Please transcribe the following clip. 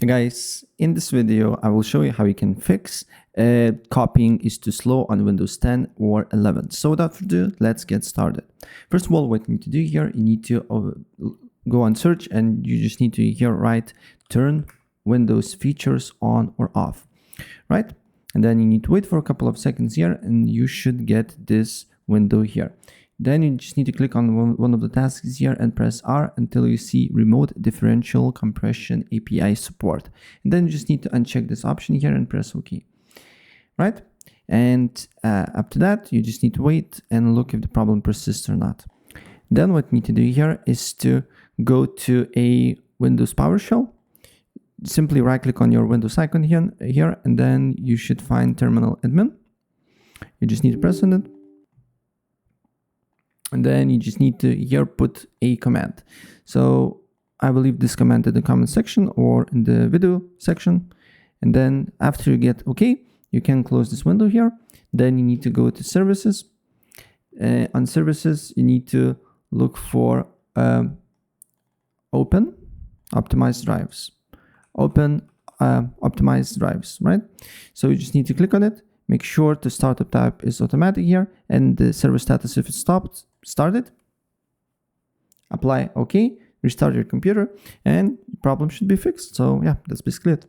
Hey guys, in this video I will show you how you can fix copying is too slow on Windows 10 or 11. So without further ado, let's get started. First of all, what you need to do here, you need to go on search and you just need to here write turn Windows features on or off, right? And then you need to wait for a couple of seconds here and you should get this window here. Then you just need to click on one of the tasks here and press R until you see Remote Differential Compression API Support. And then you just need to uncheck this option here and press OK. Right? And up to that, you just need to wait and look if the problem persists or not. Then what you need to do here is to go to a Windows PowerShell. Simply right click on your Windows icon here and then you should find Terminal Admin. You just need to press on it. And then you just need to here put a command. So I will leave this command in the comment section or in the video section. And then after you get OK, you can close this window here. Then you need to go to services. On services, you need to look for open optimized drives. Open optimized drives, right? So you just need to click on it. Make sure the startup type is automatic here and the server status if it's started. Apply OK, restart your computer and the problem should be fixed. So yeah, that's basically it.